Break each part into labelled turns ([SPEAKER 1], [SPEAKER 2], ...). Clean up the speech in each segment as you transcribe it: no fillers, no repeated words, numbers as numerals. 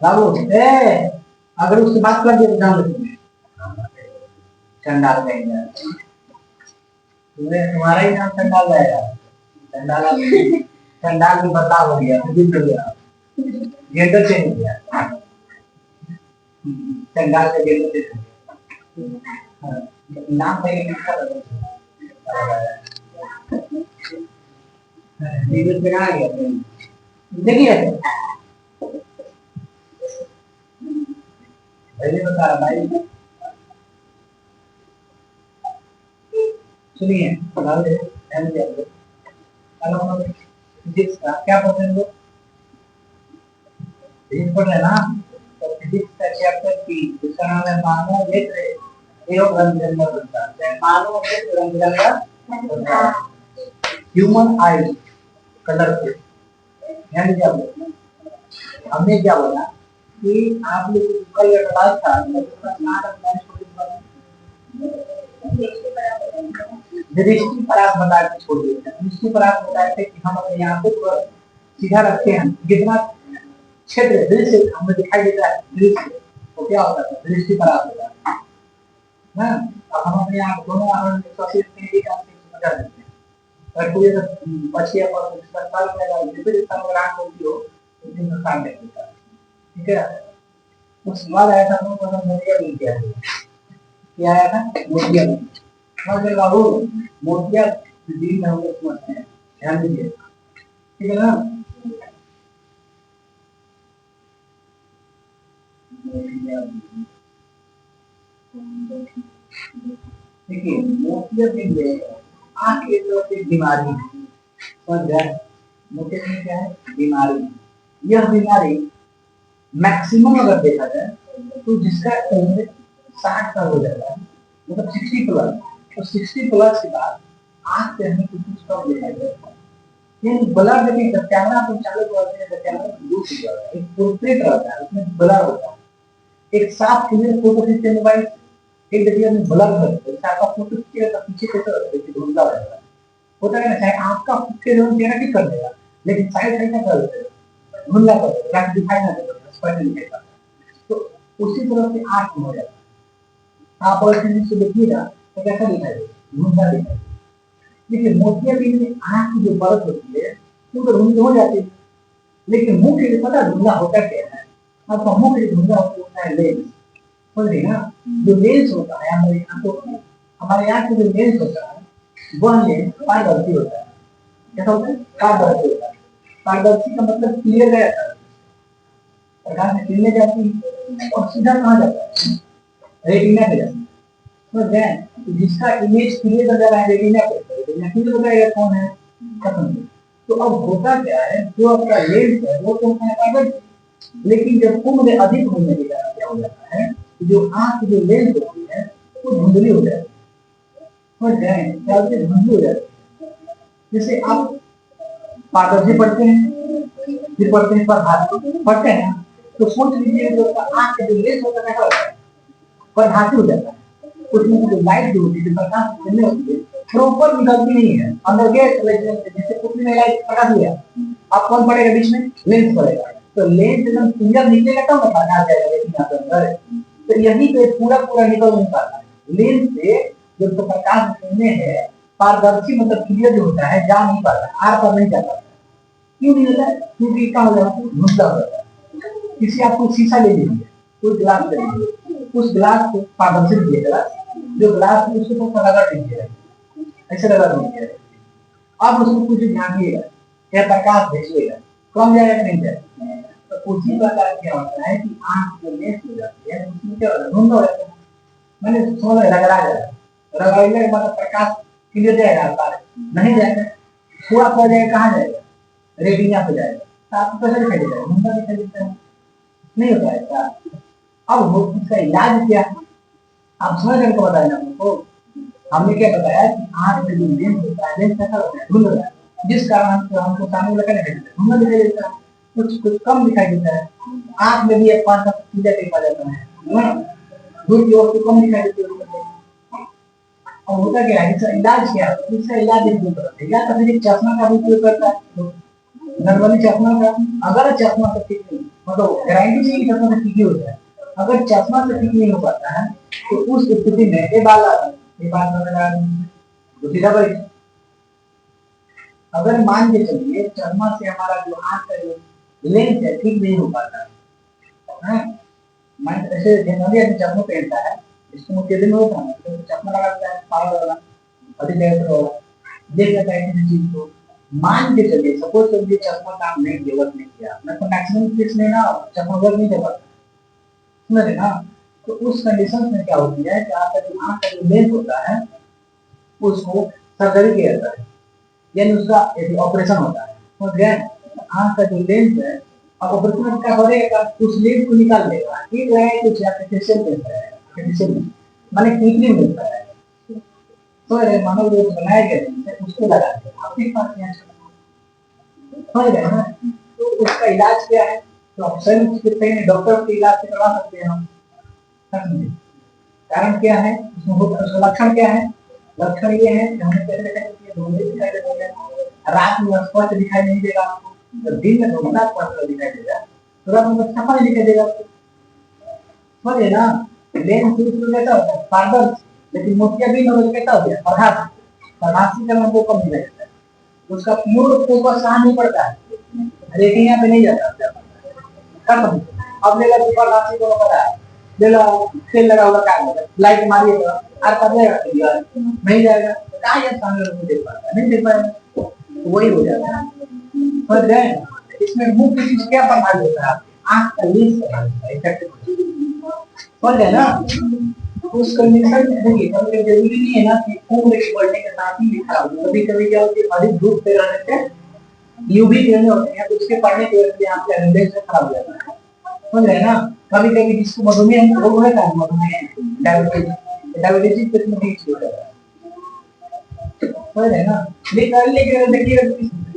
[SPEAKER 1] बाबू अगर उससे बात कर दिया तो जान लो चंडाल कहेंगे, तुम्हारा ही नाम चंडाल रहेगा। चंडाल चंडाल में बदलाव हो गया, जेंडर चेंज हो गया, चंडाल का जेंडर चेंज हो गया, नाम सही देखिए पहले बता भाई, सुनिए फिजिक्स का क्या पढ़ रहे हैं लोग? फिजिक्स पढ़ रहे हैं ना, तो फिजिक्स का चैप्टर 3 जिसका नाम है मानव नेत्र एवं रंग बिरंगा, मानव नेत्र रंग बिरंगा, ह्यूमन आई कलरफुल। ध्यान दीजिए, हमने क्या बोला कि आप लोग कल क्लास था दृष्टि परास बता के छोड़ दिया। दृष्टि परास बताते कि हम अपने आंखों को सीधा रखते हैं, जितना क्षेत्र दृश्य हमें दिखाई देता है दृश्य तो क्या होता है, दृष्टि परास होता है ना। अब हम अपने आंख दोनों आंखों में सबसे तेजी का समझा देते हैं, और कोई अगर बच्चे पर उसका साल में विपरीत समग्र आंख होती हो तो दिन नुकसान नहीं होता, ठीक है। उस बाद आया था मोतिया बिल किया, क्या आया था मोतिया बिल, समझ गए बाबू, मोतिया बिल हम लोग समझते हैं, ध्यान दीजिए, ठीक है ना। देखिए मोतिया बिल आंख की तरफ एक बीमारी है, समझ गए, मोतिया बिल क्या है, बीमारी। यह बीमारी मैक्सिमम अगर देखा जाए तो जिसका उम्र 60 साल हो जाता है, मतलब 60 प्लस, तो 60 प्लस के बाद आंख से हमें कुछ कम दिखाई देता है। लेकिन ब्लर देखिए जब कैमरा अपन चालू करते हैं, जब कैमरा लूज हो जाता है, एक पोर्ट्रेट रहता है, उसमें ब्लर होता है। एक साफ क्लियर फोटो खींचते मोबाइल, एक देखिए हमने ब्लर करते हैं, आपका फोटो खींचेगा पीछे कैसे रहता है, धुंधला रहता है, होता है ना, चाहे आपका के चेहरा ठीक कर देगा, लेकिन साइड साइड का कर देगा, धुंधला कर देगा, दिखाई ना देगा, स्पष्ट नहीं देगा। तो उसी तरह से आंख हो जाता है, आप अगर किसी से देखिएगा तो कैसा दिखाई देगा, धुंधला दिखाई। देखिए मोतियाबिंद में आंख की जो परत होती है वो तो धुंधली हो जाती है, लेकिन मुंह के लिए पता धुंधला होता क्या है, आपका मुंह के लिए धुंधला होता है लेंस, समझ रहे ना। जो लेंस होता है हमारी आंखों में, हमारे आंख में जो लेंस होता है वह लेंस पारदर्शी होता है, कैसा होता है, पारदर्शी होता है। पारदर्शी का मतलब क्लियर रहता है, प्रकाश में किरणें जाती है और सीधा कहाँ जाता है, रेटिना पे जाता है, समझ गए। तो जिसका इमेज क्लियर नजर आए रेटिना पे, रेटिना क्लियर हो जाएगा कौन है, खत्म। तो अब होता क्या है, जो आपका लेंस है वो तो है पारदर्शी, लेकिन जब उम्र अधिक होने के कारण क्या हो जाता है, जो आंख की जो लेंस होती है वो धुंधली हो जाती है, समझ गए, क्या होती है, धुंधली हो जाती है। जैसे आप पारदर्शी पढ़ते हैं, फिर पढ़ते हैं पर पढ़ते हैं, तो सोच लीजिए जो आंख के जो लेंस होता है परधासी हो जाता है, उसमें जो लाइट जो होती है, प्रकाश किरणें होती है प्रॉपर निकलती नहीं है, अंदर गैस जैसे कुछ में लाइट प्रकाश दिया, अब कौन पड़ेगा बीच में, लेंस पड़ेगा, तो लेंस एकदम क्लियर निकलेगा तब ना प्रकाश जाएगा लेकिन अंदर, तो यही पे पूरा पूरा निकल नहीं पाता है लेंस से, जब तो प्रकाश किरणें है पारदर्शी मतलब क्लियर जो होता है जा नहीं पाता, आर पर नहीं जा पाता, क्यों नहीं होता है, क्योंकि क्या हो जाता है, धुंधला हो जाता है। किसी आपको शीशा ले लीजिए, कोई गिलास ले लीजिए, उस गिलास को पारदर्शी लीजिएगा, जो गिलास है उसको तो लगा दीजिएगा, ऐसे लगा दीजिएगा, अब उसको कुछ ध्यानिएगा, क्या प्रकाश भेजिएगा, कम जाएगा नहीं जाएगा। तो उसी प्रकार क्या होता है कि आंख जो लेंस हो जाती है उसमें क्या धुंध हो जाता है, मैंने समझ रगड़ा जाएगा, रगड़ने के मतलब प्रकाश क्लियर जाएगा, नहीं जाएगा, थोड़ा पड़ जाएगा, कहाँ जाएगा, रेटिना पे जाएगा, तो आपको कैसे दिखाई देता है, धुंधला दिखाई देता है, नहीं होता है क्या। अब इसका इलाज क्या है, आप समझ रहे को बताया आपको, हमने क्या बताया कि आंख में जो लेंस होता है, लेंस कैसा होता है, धुंधला होता है, जिस कारण हमको सामने लगा नहीं देता, धुंधला दिखाई देता है, कुछ कुछ कम दिखाई देता है, आंख में भी एक पांच सीधा देखा जाता है ना, दूर की ओर तो कम दिखाई देती है। और होता क्या है, इसका इलाज क्या है, इसका इलाज एक दूसरा है, या तो फिर चश्मा का भी उपयोग करता है, नॉर्मली चश्मा का, अगर चश्मा का ठीक नहीं मतलब गारंटी नहीं कि चश्मा से ठीक ही हो जाए। अगर चश्मा से ठीक नहीं हो पाता है तो उस स्थिति में ये बात तो सीधा भाई, अगर मान के चलिए चश्मा से हमारा जो आंख का जो लेंस है ठीक नहीं हो पाता है, मान ऐसे जनरली आदमी चश्मा पहनता है, इसको मुझे दिन होता है तो चश्मा लगाता है पावर वाला अधिक देर वाला, देख लेता है किसी चीज को। मान के चलिए सपोज करिए चश्मा काम नहीं किया, वर्क नहीं किया, मैं तो मैक्सिमम केस में ना चश्मा वर्क नहीं कर पाता, समझ रहे ना। तो उस कंडीशन में क्या होती है कि आपका जो आंख का जो लेंस होता है उसको सर्जरी किया जाता है, यानी उसका ऑपरेशन होता है, समझ गए। आंख का जो लेंस है अब ऑपरेशन में क्या करेगा, उस लेंस को निकाल देगा, ठीक है, कुछ आर्टिफिशियल मिलता है, आर्टिफिशियल माने कृत्रिम मिलता है, तो मानव रूप बनाया गया है उसको लगा दें आपके पास यहाँ समझ गए ना। तो उसका इलाज क्या है, तो ऑप्शन कितने हैं, डॉक्टर के इलाज से करवा सकते हैं हम, कारण क्या है उसमें उसका लक्षण क्या है, लक्षण ये है कि हमें पहले धुंधले दिखाई देगा, रात में स्पष्ट दिखाई नहीं देगा आपको, तो दिन में धुंधला स्पष्ट दिखाई देगा, तो रात में सफा दिखाई देगा आपको, समझे ना। लेंस कैसा होता है पारदर्शी, लेकिन मोतियाबिंद और कैसा होता है प्रभासी, प्रभासी का हमको कम नहीं लगता है, उसका प्योर फोकस यहाँ नहीं पड़ता है, रेटिना पे नहीं जाता है। अब ले लो प्रभासी को पता है, ले लो तेल लगा हुआ काम लाइट मारिए तो आर पार जाएगा, नहीं जाएगा, तो कहाँ ये सामने लोग देख पाता है, नहीं देख पाएगा, तो वही हो जाता है, समझ गए। इसमें मुख्य चीज क्या प्रभावित होता है, आंख का लेंस प्रभावित होता है, समझ गए ना। उस कंडीशन में देखिए कभी जरूरी नहीं है ना कि उम्र के बढ़ने के साथ ही लिखा हो, कभी कभी क्या होती है अधिक धूप से रहने से यूवी किरणें होती हैं तो उसके पढ़ने की वजह से आपका लेंस खराब हो जाता है, समझ रहे ना। कभी कभी जिसको मधुमेह है वो रहता है, मधुमेह डायबिटीज, डायबिटीज कितने भी हो जाता है, समझ रहे ना। लेकिन देखिए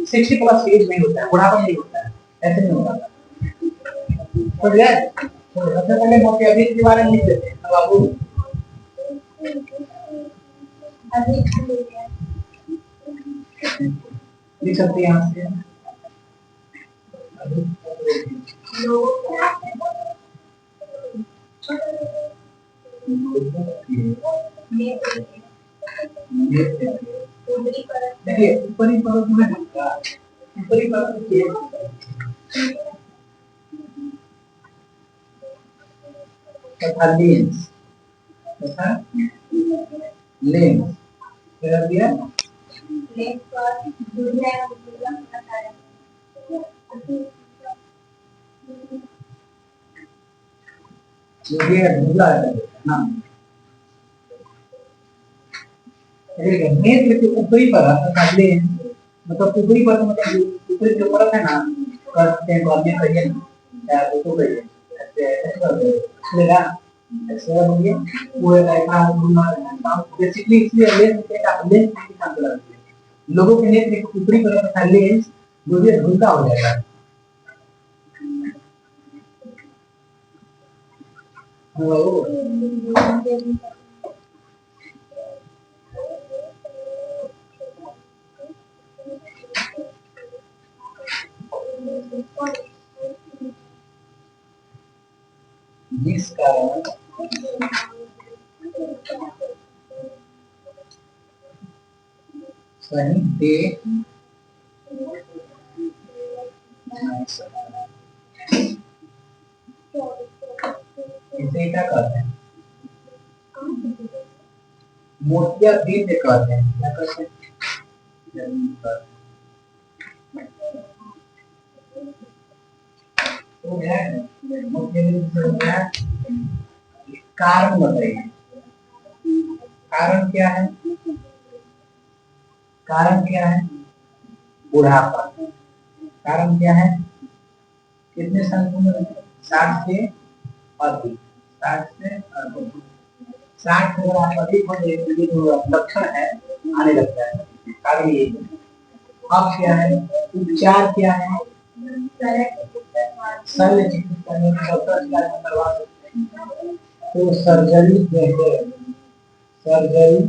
[SPEAKER 1] 60+ एज में होता है, बुढ़ापा नहीं होता है, ऐसे नहीं होता, समझ गए। तो सबसे पहले मोतियाबिंद के बारे में लिख देते हैं बाबू, लिख सकते हैं यहाँ से देखिए ऊपरी परत में ढलता है, ऊपरी परत तथा लेंस, तथा लेंस क्या दिया, लेंस पर दुनिया ये धुंधला है ना, नेत्र के ऊपरी परत तथा लेंस, मतलब ऊपरी परत मतलब ऊपरी जो परत है ना, करते हैं कॉर्निया करिए या तो करिए ऐसे ऐसे कर लेगा, ऐसे बोलिए पूरे टाइप का घूमना है बेसिकली, इसलिए लेंस का लेंस की काम करते हैं लोगों के नेत्र के ऊपरी परत तथा लेंस जो ये धुंधला हो जाता है। जिस कारण सही देख इसे क्या कहते हैं, मोतियाबिंद कहते हैं, क्या कहते हैं, तो है मोतियाबिंद है। कारण बताइए, कारण क्या है, कारण क्या है, बुढ़ापा, कारण क्या है, कितने साल की उम्र, 60 से अधिक, 60 से अधिक, 60 से अगर आप अधिक हो जाए जो लक्षण है आने लगता है, कारण ये। अब क्या है, उपचार क्या है, शल्य चिकित्सा में डॉक्टर इलाज करवा सकते हैं, तो सर्जरी जैसे सर्जरी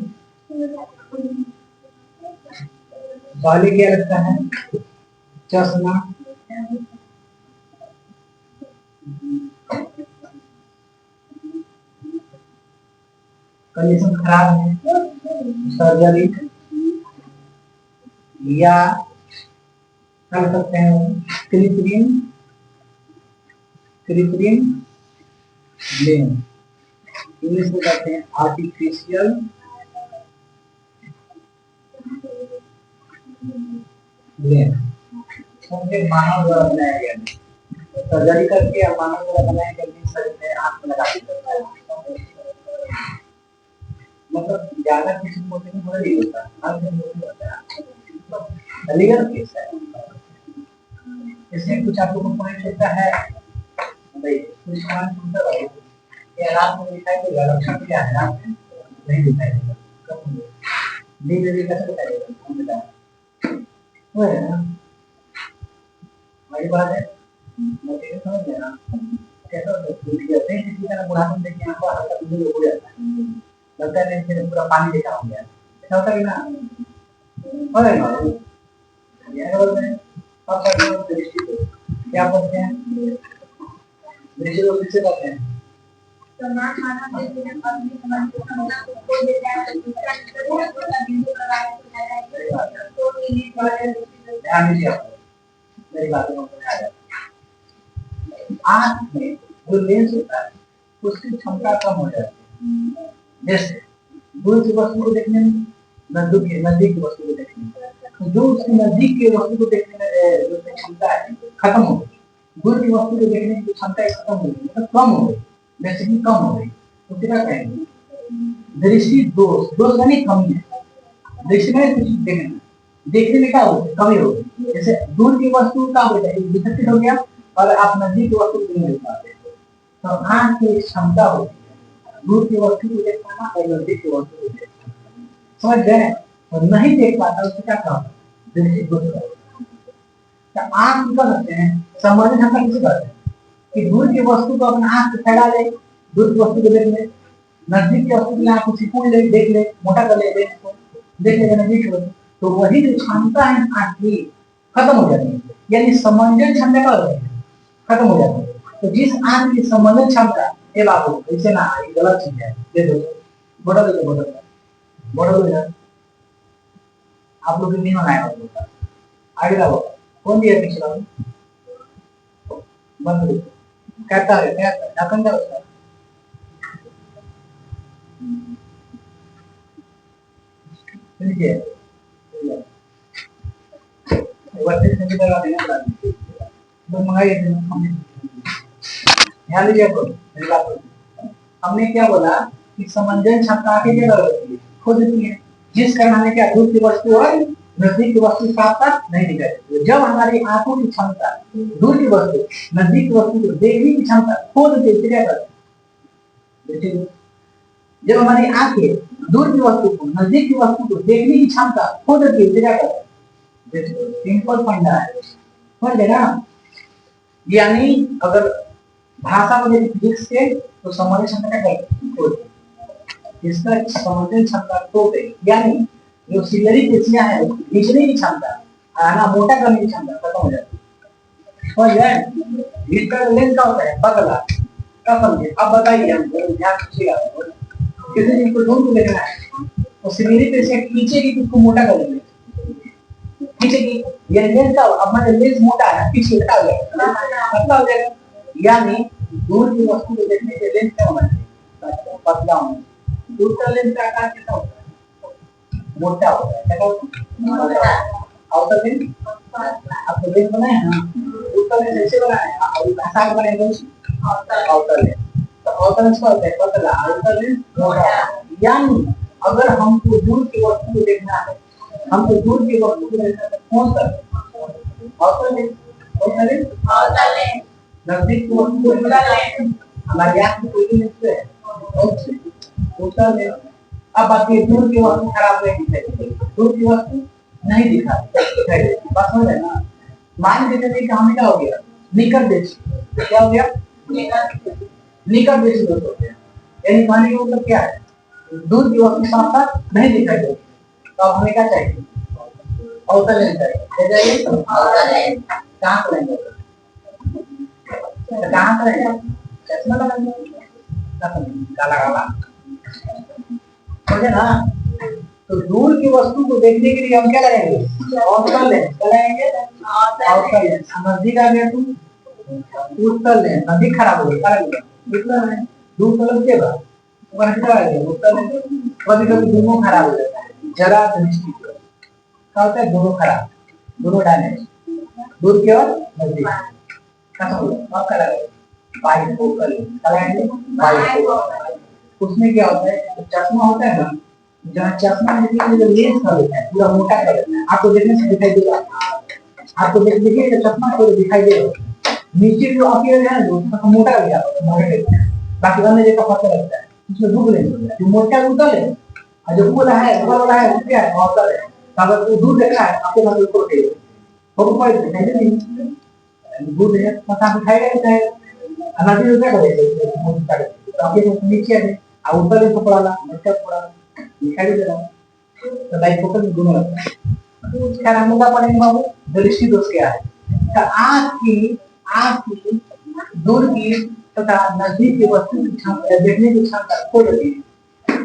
[SPEAKER 1] पहले क्या लगता है, चश्मा, कंडीशन खराब है, सर्जरी या कर सकते हैं कृत्रिम ब्लेन, इंग्लिश में कहते हैं आर्टिफिशियल ब्लेन। मानव द्वारा बनाया गया सर्जरी करके या मानव द्वारा बनाया गया शरीर में आंख लगा देता है, मतलब ज्यादा किसी को नहीं होता, हर दिन नहीं होता, लीगल केस है। इसमें कुछ आप लोगों को पॉइंट होता है भाई, कुछ सवाल सुनता रहो कि रात में दिखाई देगा, लक्षण क्या है रात में नहीं दिखाई देगा, कब नींद में कैसे दिखाई देगा, कौन बताए वो है ना, वही बात है। मोटे समझ गया ना, कैसा होता है जैसे ही किसी का बुढ़ापा में देखिए आपको हल्का दूर हो जाता है, लगता है कि पूरा पानी देखा हो गया, ऐसा होता है ना, हो रहा है ये बोलते हैं अब दृष्टि को क्या बोलते हैं, दृष्टि को किससे कहते हैं, समान माना देते हैं अपनी समान को समझना को दे जाए तो दूसरा तो बिंदु लगाए तो जाएगा तो नीचे वाले ध्यान दीजिए मेरी बातों को समझा जाए। आंख में जो लेंस होता है उसकी क्षमता कम हो जाती है, जैसे दूर की वस्तु को देखने में, नजदीक की वस्तु को देखने में, जो उसकी नजदीक की वस्तु को देखने में जो क्षमता है खत्म हो गई, दूर की वस्तु को देखने की क्षमता खत्म हो गई, मतलब कम हो गई, बेसिकली कम हो गई, तो क्या कहेंगे दृष्टि दोष, दोष यानी कमी है, दृष्टि में कुछ देखने में क्या हो कमी हो गई, जैसे दूर की वस्तु का हो जाए डिफेक्टेड हो गया और आप नजदीक की वस्तु को नहीं देख पाते, तो आंख की क्षमता होती है दूर की वस्तु को देख पाना और नजदीक की वस्तु को देख पाना, समझ गए, और नहीं देख पाता उसको क्या कहते हैं दृष्टि दोष। तो आंख कर सकते हैं संबंधित क्षमता किसे कहते हैं कि दूर की वस्तु को अपना आंख से फैला ले, दूर की वस्तु को देख ले, नजदीक की वस्तु को आंख को सिकुड़ ले, देख ले, मोटा कर ले, देख ले नजदीक हो, तो वही जो क्षमता है आंख की खत्म हो जाती है, यानी संबंधित क्षमता का खत्म हो जाती है। तो जिस आंख की संबंधित क्षमता ये बाबू ऐसे ना ये गलत चीज है, दे दो बड़ा दे दो बड़ा दो आप लोग नहीं बनाया होगा, आगे लगाओ कौन दिया पीछे लगाओ बंद कहता है क्या ढक्कन का उसका देखिए वर्षे से लगा देना तो मंगाई ध्यान दीजिए मेरी बात, हमने क्या बोला कि समंजन क्षमता की जगह होती है खो देती है, जिस कारण हमें क्या दूर की वस्तु और नजदीक की वस्तु साथ साथ नहीं दिखाई, जब हमारी आंखों की क्षमता दूर की वस्तु नजदीक की वस्तु को देखने की क्षमता खो देती है क्या करते, जब हमारी आंखें दूर की वस्तु को नजदीक की वस्तु को देखने की क्षमता खो देती है क्या करते, सिंपल फंडा है, समझ गए ना। यानी अगर भाषा को यदि फिजिक्स के तो समझने क्षमता क्या करती, इसका समझने क्षमता खो गई, यानी जो सिलरी पेशियां है खींचने की क्षमता, खाना मोटा करने की क्षमता खत्म हो जाती है, समझ गए। इसका लेंस का होता है पतला, क्या समझे, अब बताइए हम ध्यान रखिएगा, किसी चीज को ढूंढ के देखना है तो सिलरी पेशियां खींचेगी तो उसको मोटा कर देंगे, खींचेगी, ये लेंस का अब मान लेंस मोटा है पीछे हटा हो जाएगा पतला हो जाएगा, यानी दूर की वस्तु को देखने के लेंस क्या होना चाहिए पतला होना, दूर का लेंस का आकार कितना होता है मोटा होता है, क्या होता है आउटर लेंस, आप तो लेंस बनाए हैं ना, ऊपर लेंस ऐसे बनाए हैं और भाषा का बनाए हैं आउटर लेंस, तो आउटर लेंस क्या होता है पतला, आउटर लेंस मोटा, यानी अगर हमको दूर की वस्तु को देखना है, हमको दूर की वस्तु को देखना है कौन सा आउटर लेंस, कौन सा लेंस आउटर लेंस, नजदीक की वस्तु को लेंस हमारी आंख में कोई लेंस है आउटर लेंस। अब बाकी दूर की वस्तु खराब नहीं दिखाई, दूर की वस्तु नहीं दिखाई, बात समझ रहे ना। मान लीजिए कि हमें क्या हो गया निकट देश, क्या हो गया निकट देश दोस्त हो गया, यानी कहने का मतलब क्या है दूर की वस्तु साथ साथ नहीं दिखाई देती, तो अब हमें क्या चाहिए आउटर लेंस चाहिए, कहाँ से लेंगे कहाँ करेंगे चश्मा लगाएंगे काला काला समझे ना। तो दूर की वस्तु को देखने के लिए हम क्या लगाएंगे अवतल लेंस क्या लगाएंगे अवतल लेंस। नजदीक आ गया तुम उत्तल लेंस नजदीक खराब हो गया इतना है दूर तलब के बाद वहां क्या है उत्तल लेंस कभी कभी दोनों खराब हो जाता है जरा दृष्टि क्या होता है दोनों खराब दोनों डायमेंशन दूर की और नजदीक अब क्या लगाएंगे बाइफोकल लगाएंगे बाइफोकल। उसमें क्या होता है तो चश्मा होता है ना जहाँ चश्मा है जो लेंस कर देता है पूरा मोटा कर देता है आपको देखने से दिखाई देगा आपको देखिए तो चश्मा को दिखाई देगा नीचे जो अपीयर है वो थोड़ा मोटा हो गया बाकी अन्य जगह पता लगता है उसमें डूब लेंस होता है जो मोटा उतल है और जो ऊपर है ऊपर वाला है वो क्या है अवतल है। अगर वो दूर देख रहा है आपके पास ऊपर के फोटो पॉइंट दिखाई दे नहीं दूर है पता दिखाई देता है अनादि हो क्या करेगा तो आपके नीचे है और ऊपर भी पकड़ा ला मोटा पकड़ा दिखाई दे रहा है तो बाइफोकल में दोनों लगता है। क्या नाम होगा पढ़ेंगे बाबू दृष्टि दोष क्या है तो आँख की दूर की तथा नजदीक की वस्तु की क्षमता देखने की क्षमता खो जाती है।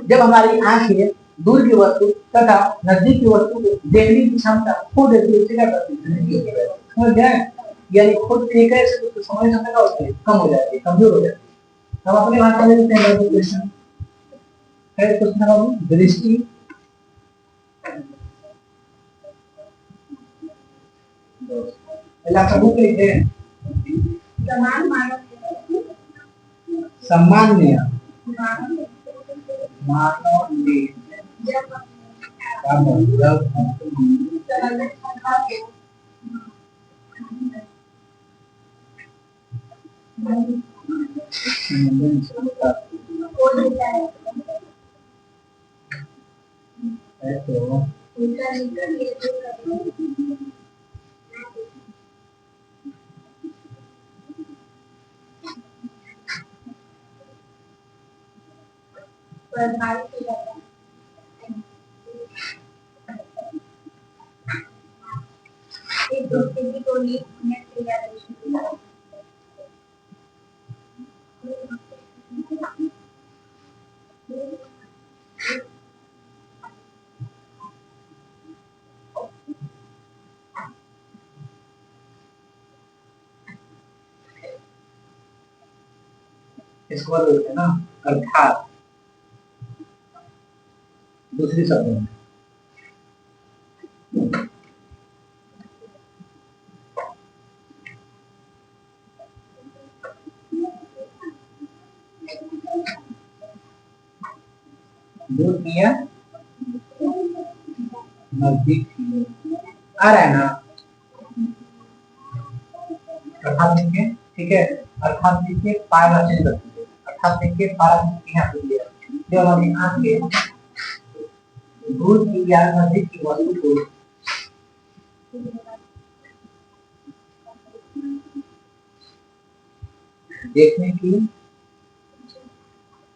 [SPEAKER 1] जब हमारी आंखें दूर की वस्तु तथा नजदीक की वस्तु को देखने की क्षमता खो देती है क्या करती है समझ गए यानी खुद एक ऐसे तो समझ क्षमता होती है कम हो जाती है कमजोर हो जाती है। हम अपने भाषा में लेते हैं क्वेश्चन है क्वेश्चन बाबू दृष्टि पहला सबूत लिखते हैं सामान्य मानव ने का मतलब इसको बोलते हैं ना अर्थात दूसरी शब्द में दूर किया नजदीक आ रहा है ना अर्थात देखिए ठीक है अर्थात देखिए पारा चेंज करते हैं अर्थात देखिए पारा यहाँ पे दिया जब हमारी आंखें दूर की या नजदीक की वस्तु को देखने की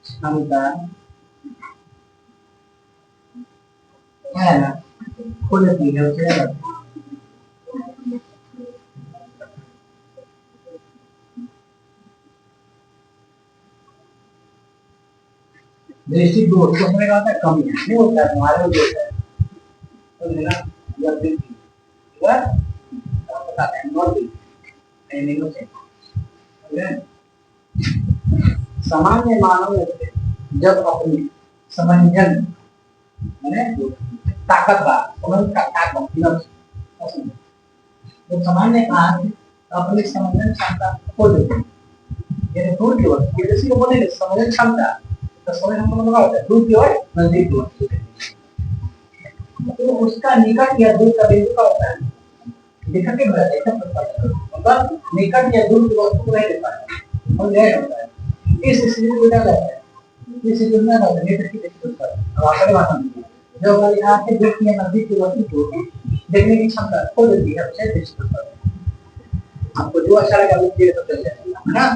[SPEAKER 1] क्षमता है ना खुद की है उसे दृष्टि दूर तो हमें कहता है कमी है नहीं होता है तुम्हारे में होता है तो मेरा यह दृष्टि यह बताते हैं नॉर्मल नहीं होते सामान्य मानव जब अपनी समंजन मैंने ताकतवर समझ का ताकत तो सामान्य आंख अपनी समंजन क्षमता खो देती है यानी दूर की ओर किसी को बोलेंगे समंजन क्षमता तो समझ हम लोग होता है दूर की ओर नजदीक की ओर तो उसका निकट या दूर का बिंदु का होता है देखा के बड़ा देखा मतलब निकट या दूर की वस्तु को नहीं देख पाता और यह होता है इस स्थिति में क्या लगता है इस स्थिति में होता है नेत्र की दृष्टि पर अब आगे बात हम जो हमारी आंख के दूर की नजदीक की वस्तु को देखने की क्षमता खो देती है उसे दृष्टि पर आपको जो अच्छा लगा वो चीज तो चल जाएगा है ना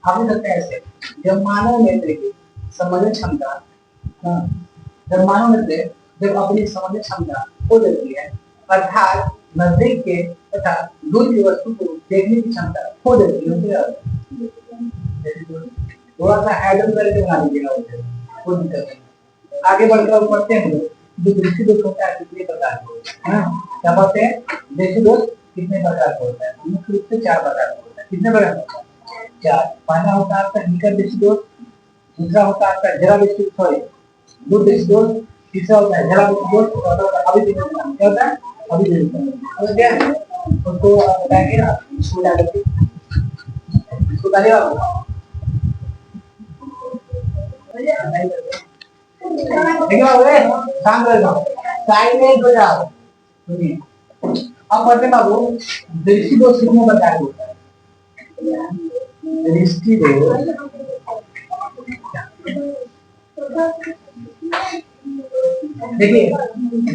[SPEAKER 1] हम कहते हैं ऐसे जब मानव नेत्र की समझ क्षमता जब मानव नेत्र जब अपनी समझ क्षमता खो देती है अर्थात नजदीक के तथा दूर की वस्तु को देखने की क्षमता खो देती है। थोड़ा सा एडम करके बना लीजिएगा उसे, कोई दिक्कत नहीं। आगे बढ़कर पढ़ते हैं जो दृष्टि दोष होता है कितने प्रकार के, है ना? क्या बोलते हैं? दृष्टि दोष कितने प्रकार का होता है? मुख्य रूप से 4 प्रकार का होता है। कितने प्रकार का? 4। पहला होता है आपका निकट दृष्टि दोष, दूसरा होता है आपका जरा दृष्टि दूर दृष्टि दोष, तीसरा होता है जरा दृष्टि दोष, चौथा होता है अभिदृष्टि दोष। क्या होता है? अभिदृष्टि दोष। तो क्या है उसको आप बताएंगे ना, इसको क्या करते हैं, इसको बताइए आप। ठीक है, शांत रह जाओ, साइलेंट हो जाओ। सुनिए, अब पढ़ते बाबू, दृष्टि दोष कितने प्रकार के होता है? दृष्टि दोष देखिए,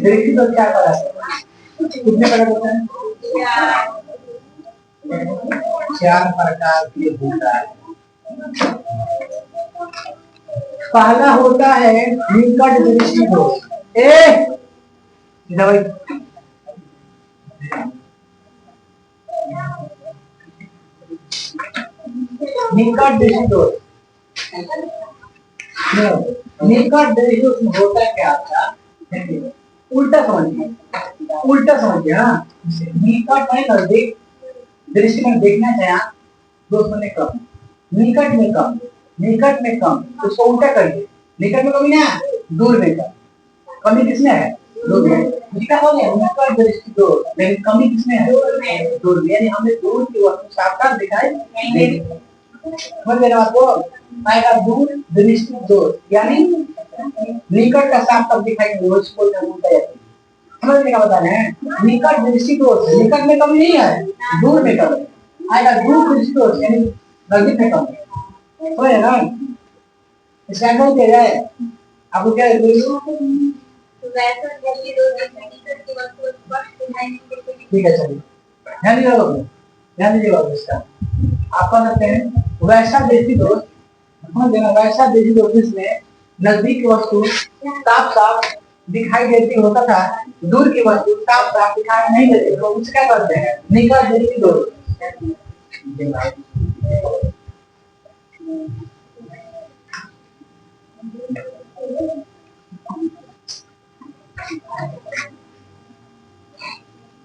[SPEAKER 1] दृष्टि दोष क्या प्रकार है? कितने प्रकार होता है? 4 प्रकार के होता है। पहला होता है निकट दृष्टि दोष। भाई निकट दृष्टि दोष, निकट दृष्टि दोष में होता है क्या आपका? उल्टा समझिए, उल्टा समझिए। हाँ, निकट में नजदीक दृष्टि में देखना चाहिए, दोष में कम, निकट में कम, निकट में कम, उसको उल्टा करिए। निकट में कमी ना, दूर में कम। कमी किसमें है? दूर में। निकट हो गया निकट दृष्टि दोष, लेकिन कमी किसमें है? दूर में। यानी हमें दूर की वस्तु साफ साफ दिखाई नहीं देती। समझ गए ना आपको? आएगा दूर दृष्टि दोष, यानी निकट का साफ साफ दिखाई नहीं, उसको उल्टा जाती है। समझने का बता रहे हैं, निकट दृष्टि दोष, निकट में कमी नहीं है, दूर में कमी आएगा। दूर दृष्टि दोष यानी नजदीक में कमी। समझ ना? इसका क्या किया जाए? आपको क्या ठीक है, चलिए ध्यान दीजिएगा इसका। आप कह सकते हैं वैसा दृष्टि दोष, समझ लेना, वैसा दृष्टि दोष जिसमें नजदीक की वस्तु साफ साफ दिखाई देती होता था, दूर की वस्तु साफ साफ दिखाई नहीं देती, तो उसे क्या करते हैं? निकट दृष्टि दोष।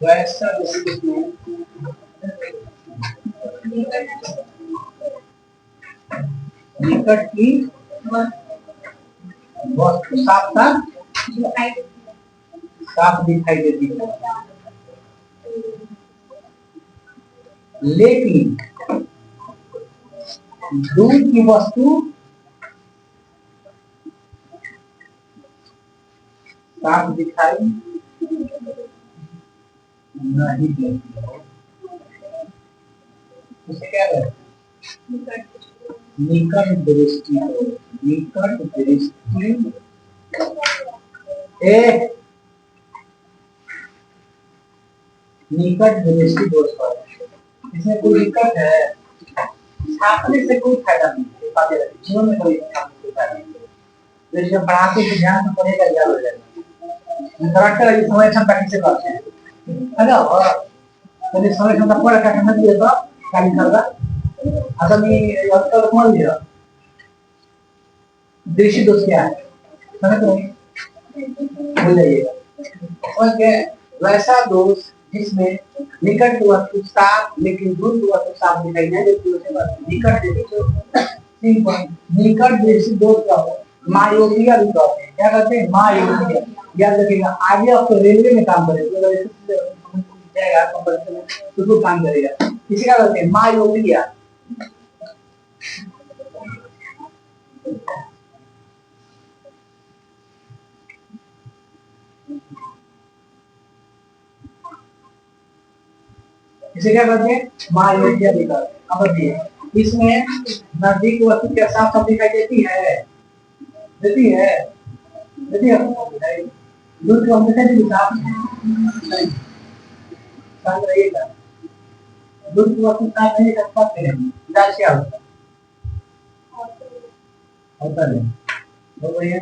[SPEAKER 1] वैसा दृष्टि में निकट की वस्तु साफ साफ दिखाई देती है, लेकिन दूर की वस्तु साफ दिखाई नहीं देती है। उसे क्या कहते हैं? निकट दृष्टि। निकट दृष्टि निकट दृष्टि दोष पर इसमें कोई दिक्कत है? छापने से कोई फायदा नहीं है, जीवन में कोई फायदा नहीं है। जैसे पढ़ाते से ध्यान से पढ़ेगा याद हो जाएगा। करेक्टर ये समय क्षमता किसे कहते हैं? है ना? यदि समय क्षमता पढ़ कर समझ लिए तो क्या लिखा असल में अंतर समझ लिया। दृष्टि दोष क्या है समझ रहे भूल जाइएगा। ओके, वैसा दोष जिसमें निकट की वस्तु साफ लेकिन दूर की वस्तु साफ दिखाई नहीं देती, उसे निकट दृष्टि। निकट दृष्टि दोष का मायोपिया भी कहते हैं। क्या कहते हैं? मायोपिया। याद रखिएगा, आगे आपको रेलवे में काम करेगा तो काम करेगा। इसी का कहते हैं मायोपिया। इसे क्या कहते हैं? मायोपिया भी कहते हैं। अब देखिए, इसमें नजदीक वस्तु क्या साफ साफ दिखाई देती है? देती है, देती है। दूर की वस्तु दिखाई साफ नहीं, शांत रहिएगा। दूर की वस्तु साफ नहीं कर पाते हैं, क्या होता होता नहीं। तो भैया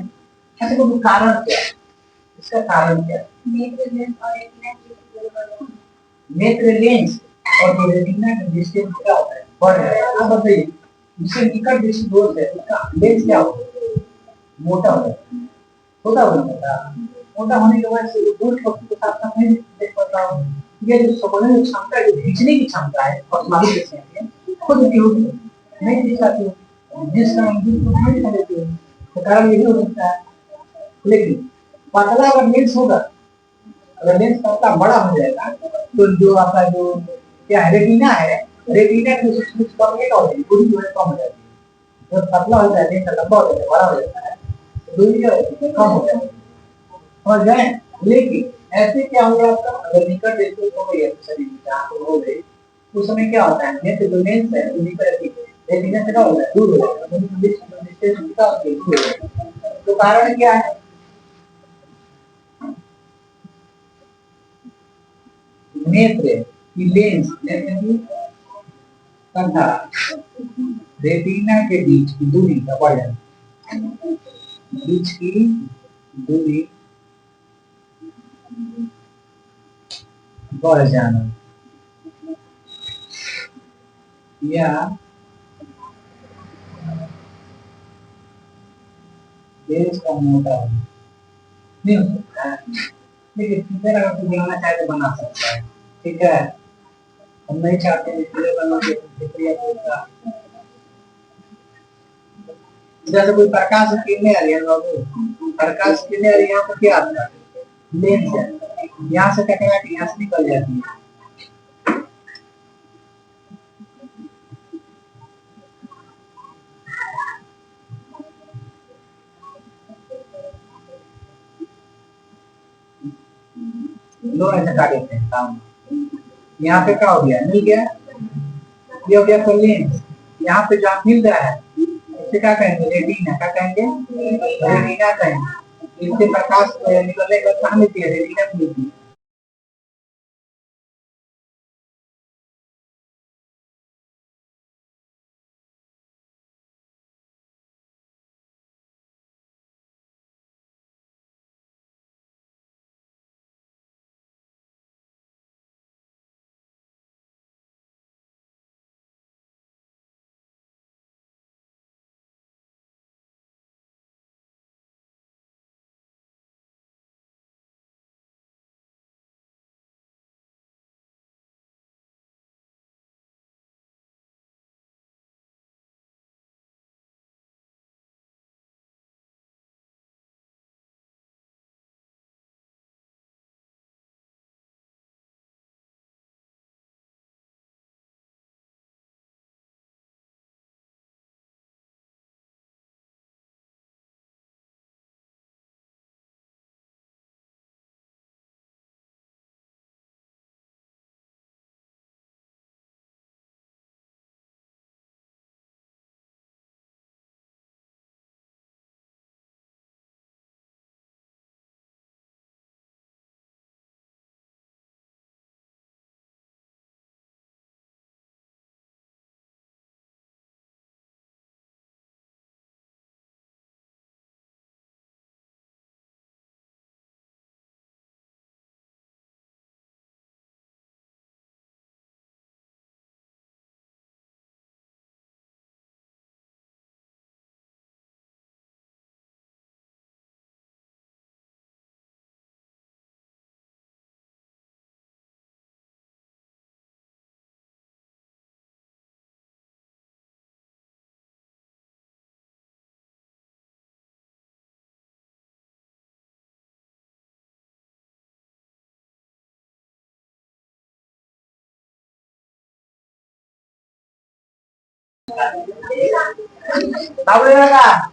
[SPEAKER 1] ऐसे कोई कारण क्या? इसका कारण क्या? नेत्र लेंस और जो रेटिना का डिस्टेंस क्या होता है, बढ़ रहा है। आप बताइए, जिससे निकट दृष्टि दोष है उसका लेंस क्या होता है, मोटा होता है, छोटा होता है। मोटा होने की वजह से दूर की वस्तु के साथ साथ नहीं देख पाता हूँ। ये जो समझने की क्षमता है, जो खींचने की क्षमता है, और हमारी जैसे है, खुद भी होगी, नहीं दिख जाती है, जिस समय दूर को नहीं समझती है, तो कारण यही हो सकता है। लेकिन पतला अगर लेंस होगा, अगर लेंस पतला बड़ा हो जाएगा, तो जो आपका जो क्या है, रेटिना है, रेटिना की कुछ कम नहीं होगी, पूरी जो है कम हो जाती है। जब पतला हो जाता है, लेंस लंबा हो जाता है, बड़ा हो जाता है, तो दूरी जो है कम हो जाती है, समझ गए। लेकिन ऐसे क्या होगा आपका, अगर निकट दृष्टि हो गई है शरीर में, जहाँ पर हो गई, उस समय क्या होता है, नेत्र जो लेंस है वो निकट रहती है, रेटिना से क्या होता है, दूर हो जाएगा, मतलब डिस्टेंस कितना होता है, दूर हो जाएगा। तो कारण क्या है, नेत्र की लेंस, नेत्र की तथा रेटिना के बीच की दूरी का बढ़ जाना, बीच की दूरी बढ़ जाना, या लेंस का मोटा होना नहीं हो सकता है। लेकिन फिगर अगर कोई बनाना चाहे तो बना सकता है, ठीक है। हम नहीं चाहते हैं फिगर बना के प्रक्रिया को, जैसे कोई प्रकाश की किरणें आ रही है बाबू, प्रकाश की किरणें आ रही है, यहाँ पर क्या आता है, लेंस है, यहाँ से टकरा के यहाँ से निकल जाती है। लो ऐसे काट देते हैं काम, यहाँ पे क्या हो गया, मिल गया, ये हो गया तो लेंस। यहाँ पे जहाँ मिल रहा है इसे क्या कहेंगे, रेटिना, क्या कहेंगे, रेटिना कहेंगे। इससे प्रकाश निकलने का कहाँ मिलती है, रेटिना में मिलती है।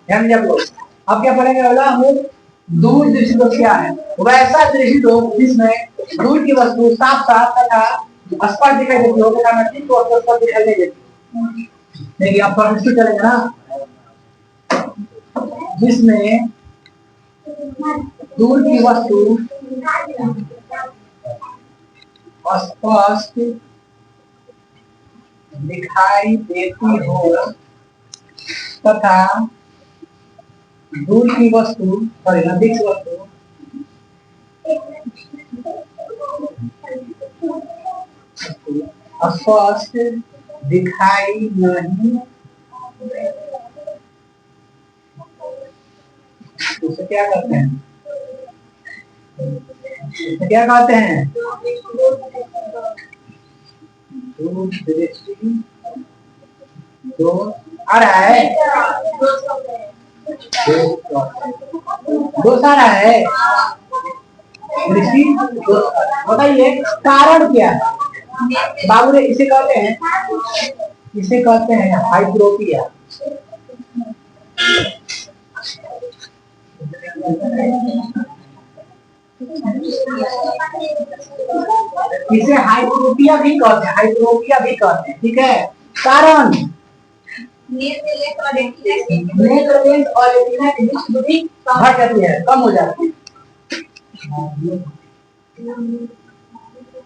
[SPEAKER 1] ध्यान दिया करो। अब क्या पढ़ेंगे, बोला हम दूर दृष्टि दोष क्या है, वैसा दृष्टि दोष जिसमें दूर की वस्तु साफ साफ तथा स्पष्ट दिखाई देती हो, तो स्पष्ट दिखाई नहीं देती। देखिए आप फॉरेंसिक चलेंगे ना, जिसमें दूर की वस्तु स्पष्ट दिखाई देती हो तथा दूर की वस्तु, सॉरी नजदीक की वस्तु स्पष्ट दिखाई नहीं, उसे क्या कहते हैं? उसे क्या कहते हैं? दूरदृष्टि दोष आ रहा है, दोष आ रहा है, दृष्टि दोष। बताइए कारण क्या है? बाबू रे इसे कहते हैं, इसे कहते हैं हाइड्रोपिया। इसे हाइड्रोपिया भी कहते हैं, हाइड्रोपिया भी कहते हैं, ठीक है। कारण नेत्र लेंस और रेटिना की बीच दूरी घट जाती है, कम हो जाती है।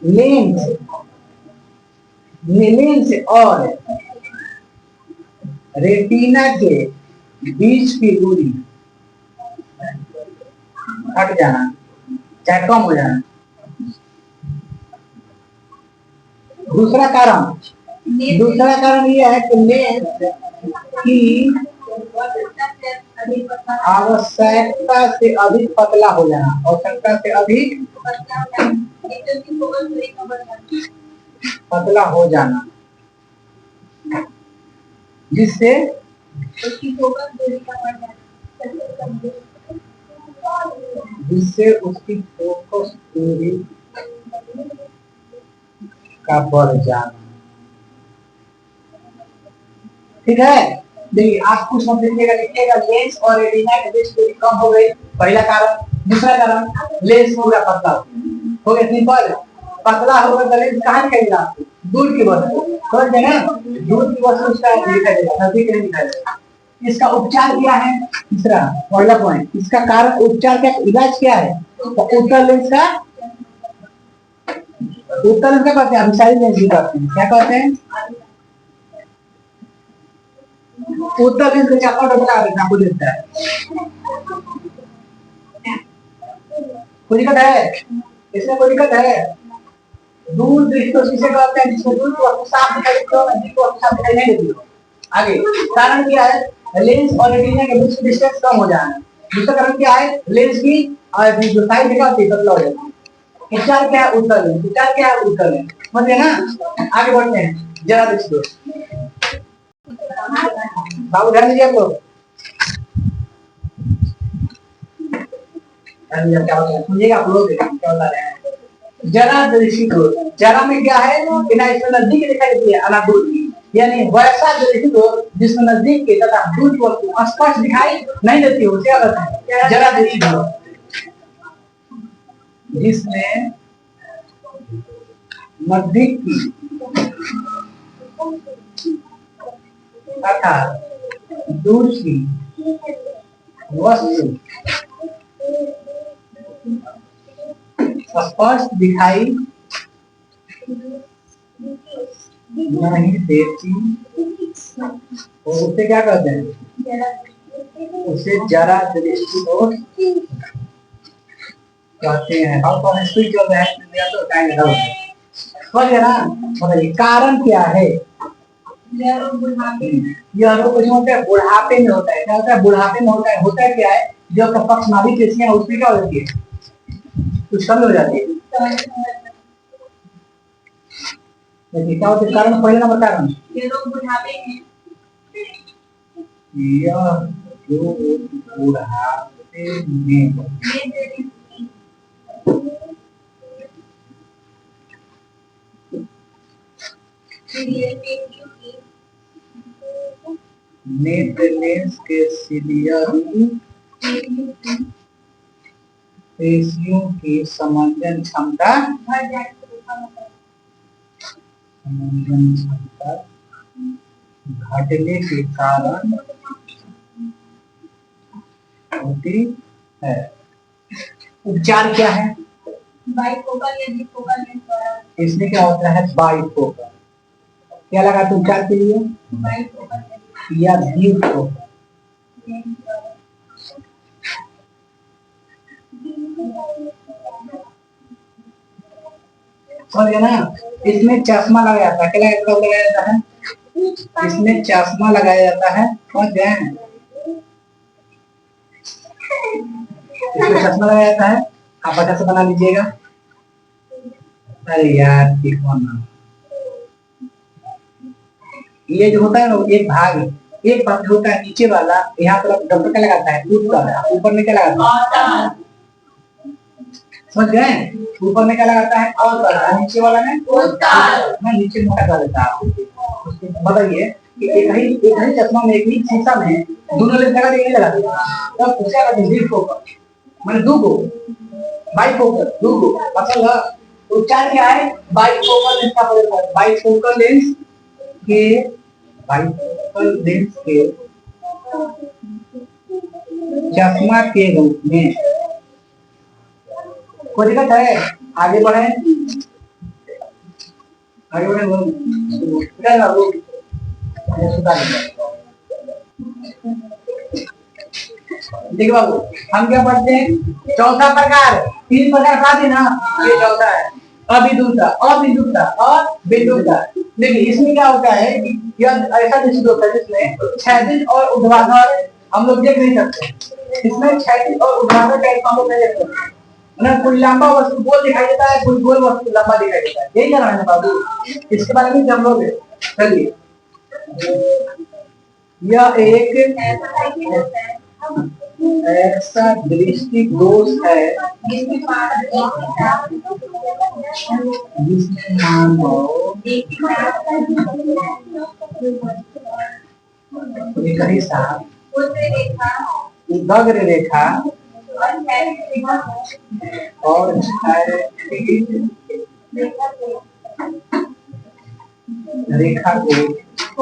[SPEAKER 1] लेंस और रेटिना के बीच की दूरी घट जाना, चाहे कम हो जाना। दूसरा कारण यह है कि लेंस की आवश्यकता से अधिक पतला हो जाना, आवश्यकता से अधिक पतला हो जाना, जिससे उसकी फोकस दूरी का बढ़ जाना। ठीक है, देखिए आप कुछ मत लिखिएगा, लेंस और रेटिना के बीच दूरी कम हो गई, पहला कारण। दूसरा कारण लेंस हो गया पतला, हो गया सिंपल। पतला होगा तो लेंस कहाँ दिखाएगा? दूर की वस्तु, समझ गए ना? दूर की वस्तु उसका दिखाई देगा, नजदीक नहीं दिखाई देगा। इसका उपचार क्या है? तीसरा पहला पॉइंट, इसका कारण उपचार क्या, इलाज क्या है? तो उत्तर लेंस का, उत्तर लेंस क्या कहते हैं? अभिसारी लेंस भी कहते हैं। क्या कहते हैं? उत्तर लेंस का चापा डबला आपको देता है। कोई दिक्कत है इसमें? कोई दिक्कत है? दूर दृष्टि तो किसे कहते हैं? जिसमें दूर की वस्तु साफ दिखाई देती हो, नजदीक की वस्तु साफ दिखाई नहीं देती हो। आगे कारण क्या है? लेंस और रेटिना के बीच की डिस्टेंस कम हो जाना। दूसरा कारण क्या है? लेंस की जो साइज दिखा होती है पतला हो जाती है। उपचार क्या है? उत्तर लेंस। उपचार क्या है? उत्तर लेंस। समझ गए ना? आगे बढ़ते हैं, जरा देखिए बाबू, ध्यान दीजिए आप लोग, क्या होता है सुनिएगा आप लोग, क्या बता रहे हैं। जरा दृष्टि दोष, जरा में क्या है कि ना इसमें नजदीक दिखाई देती है, अना दूर की, यानी वैसा दृष्टि दोष जिसमें नजदीक के तथा दूर की वस्तु स्पष्ट दिखाई नहीं देती हो, क्या कहते हैं? जरा दृष्टि दोष। जिसमें नजदीक की तथा दूर की वस्तु स्पष्ट दिखाई नहीं देती, और उसे क्या कहते हैं? उसे जरा दृष्टि दोष कहते हैं। और कौन स्पीड चल रहा है तो टाइम लगा, समझ गए ना? बताइए कारण क्या है? यह रोग कुछ होता है बुढ़ापे में होता है। क्या होता है? बुढ़ापे में होता है। होता है क्या है? जो पक्षनाभि पेशियां उसमें क्या हो जाती है? कुछ कम हो जाती है। देखिए क्या होता है कारण, पहले नंबर कारण ये रोग बुढ़ापे में, यह रोग बुढ़ापे में नेत्र लेंस के सिलियरी पेशियों की समंजन क्षमता घटने के कारण होती है। उपचार क्या है? बाइफोकल या डिफोकल लेंस द्वारा। इसमें क्या होता है? बाइफोकल। क्या लगा था उपचार के लिए? बाइफोकल या डिफोकल। समझ गए ना। इसमें चश्मा लगाया जाता है, क्या लगाया जाता है, इसमें चश्मा लगाया जाता है, समझ गए। इसमें चश्मा लगाया जाता है, आप अच्छा से बना लीजिएगा। अरे यार ठीक होना, ये जो होता है ना एक भाग होता है नीचे वाला, यहाँ पर डॉक्टर क्या लगाता है, ऊपर में क्या लगाता है, समझ गए। ऊपर में क्या लगाता है, और नीचे वाला में मैं नीचे मोटा कर देता है। बताइए कि एक ही चश्मा में, एक ही शीशा में दोनों लेंस लगा देंगे, लगा देंगे तब पूछा कि डीप फोकस मैंने दो गो बाई फोकस दो गो मतलब उच्चार क्या है, बाई फोकल लेंस का प्रयोग है। बाई फोकल लेंस के चश्मा के रूप में। कोई दिक्कत है, आगे बढ़े, आगे बढ़े देखिए बाबू, हम क्या पढ़ते हैं, चौथा प्रकार, तीन प्रकार पढ़ा थे ना, ये चौथा है, अभिदुता, अभिदुता और विदुता। देखिए इसमें क्या होता है कि यह ऐसा निश्चित होता है जिसमें क्षैतिज और ऊर्ध्वाधर हम लोग देख नहीं सकते। इसमें क्षैतिज और ऊर्ध्वाधर टाइप हम लोग नहीं देख सकते, मतलब कोई लंबा वस्तु गोल दिखाई देता है, कोई गोल वस्तु लंबा दिखाई देता है, यही जाना है बाबू। इसके बारे में हम लोग चलिए, यह एक ऐसा दृष्टि दोष है जिसमें मानव उदग्र रेखा और रेखा को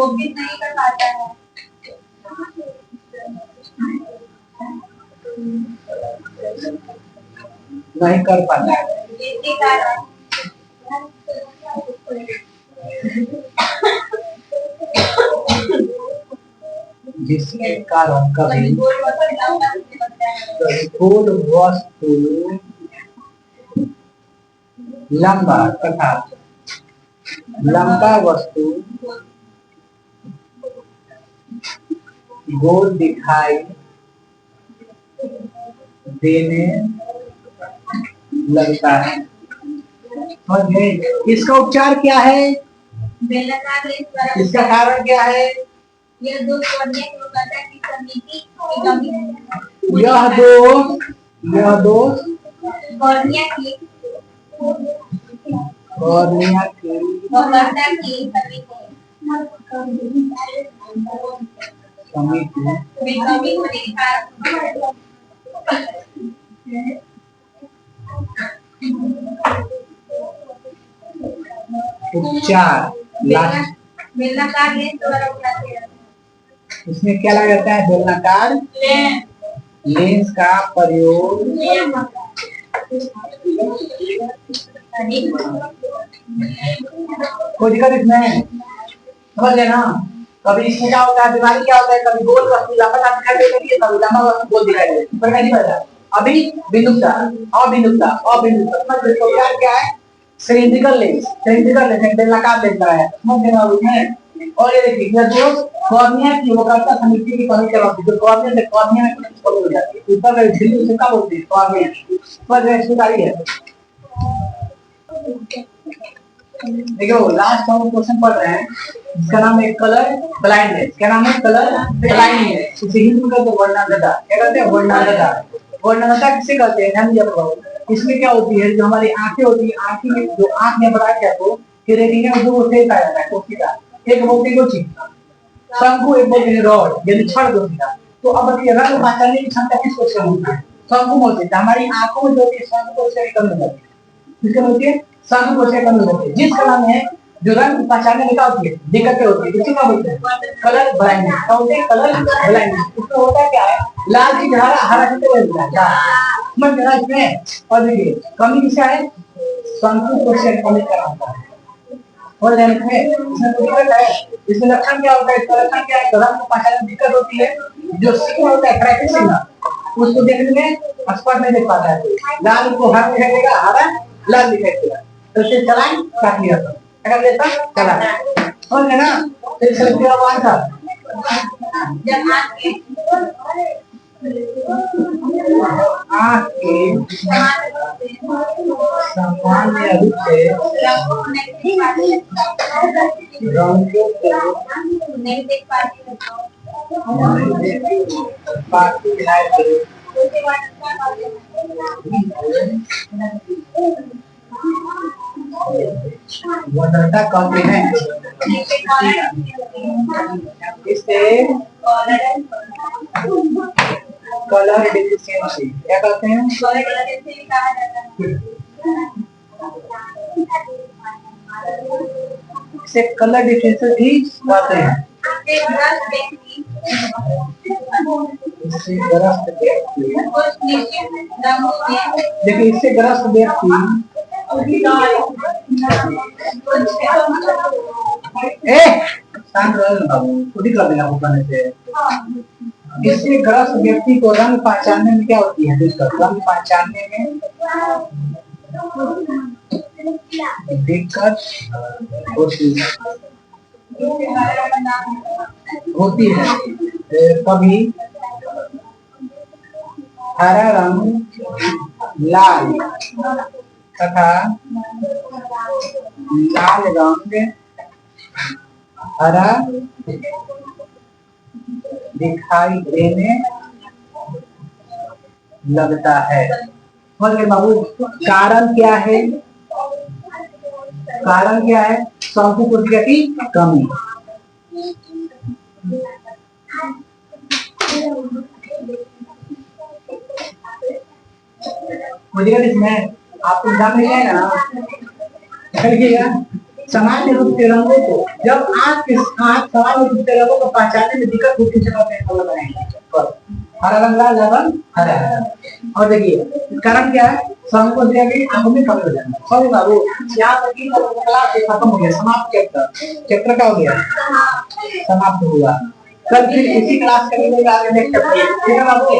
[SPEAKER 1] नहीं कर पाता है, नहीं कर पाता है, जिसके कारण कभी गोल वस्तु लंबा तथा लंबा वस्तु गोल दिखाई देने लगता है। इसका उपचार क्या है, इसका कारण क्या है, यह दो कॉर्निया की उपचार बेलनाकार लेंस द्वारा उठाते हैं। इसमें क्या लगा जाता है, बेलनाकार लेंस का प्रयोग कोई दिक्कत इसमें, समझ गए ना। कभी इसमें क्या होता है, बीमारी क्या होता है, कभी गोल वस्तु लंबा दिखाई देती है, कभी लंबा वस्तु गोल दिखाई देती है, पर नहीं पता। अभी बिंदुता मतलब क्या है, सिलिंड्रिकल लेंस बेलनाकार लेंस है, समझ गए ना। और ये देखिए यह जो कॉर्निया की वक्रता समिति की कमी करवाती है, जो कॉर्निया से कॉर्निया में कुछ कमी हो जाती है, ऊपर में झिल्ली उसे क्या बोलते हैं, कॉर्निया पर रेस्टोकारी है। देखो लास्ट हम क्वेश्चन पढ़ रहे हैं, इसका नाम है कलर ब्लाइंडनेस। क्या नाम है, कलर ब्लाइंडनेस। इसे हिंदी में कहते हैं वर्णनता। क्या कहते हैं, वर्णनता। वर्णनता किसे कहते हैं, ध्यान दीजिए। इसमें क्या होती है, जो हमारी आंखें होती है, आंखें में जो आंख में बड़ा क्या तो कि रेटिना में दो सेल पाया जाता है, कोशिका, एक बोलते हैं कोशिका, शंकु, एक बोलते हैं रॉड, यानी छड़ कोशिका। तो अब बताइए रंग पहचानने की क्षमता किस कोशिका में होती है, शंकु कोशिका। हमारी आंखों में जो होती है शंकु कोशिका की कमी होती है, किसकी होती है, शंकु कोशिका की कमी होती है। जिस कला में जो रंग पहचानने में क्या होती है, दिक्कतें होती है, किसी का बोलते हैं कलर ब्लाइंडनेस। क्या होते हैं, कलर ब्लाइंडनेस। उसमें होता है क्या है, लाल चीज हरा, हरा चीज बोलता है, समझ गए इसमें। और देखिए कमी किसका है, शंकु कोशिका की कमी का होता है। और इसमें लक्षण क्या होता है, इसका लक्षण क्या है, रंग को पहचानने में दिक्कत होती है। जो सिग्नल होता है ट्रैफिक सिग्नल, उसको देखने में स्पष्ट नहीं देख पाता है। लाल को हरा दिखाई देगा, हरा लाल दिखाई देगा। तो इसे चलाएं काट लिया था क्या कर लेता चला समझ गए ना फिर सेलेक्ट किया हुआ आंसर आँख के सामान्य रूप से रंगों वक्रता कहते हैं इसे कलर डिफिशियंसी क्या कहते हैं इसे कलर डिफिशियंसी भी कहते हैं इससे ग्रस्त व्यक्ति देखिए इससे ग्रस्त व्यक्ति शांत कर देना ऊपर से इससे ग्रस्त व्यक्ति को रंग पहचानने में क्या होती है दिक्कत रंग पहचानने में दिक्कत होती है कभी हरा रंग लाल तथा लाल रंग हरा दिखाई देने लगता है बाबू कारण क्या है शंकु कोशिका की कमी मुझे इसमें आपको एग्जाम में जाएगा ना लिखिएगा सामान्य रूप से रंगों को जब आँख सामान्य रूप से रंगों को पहचानने में दिक्कत होती है हरा रंग लाल रंग हरा और देखिए कारण क्या है शंकु कोशिका की आंखों में कमी हो जाती है सॉरी बाबू यहाँ तक कि क्लास खत्म हो गया समाप्त चैप्टर का हो गया समाप्त हुआ कल फिर इसी क्लास के लिए आगे नेक्स्ट चैप्टर ठीक है बाबू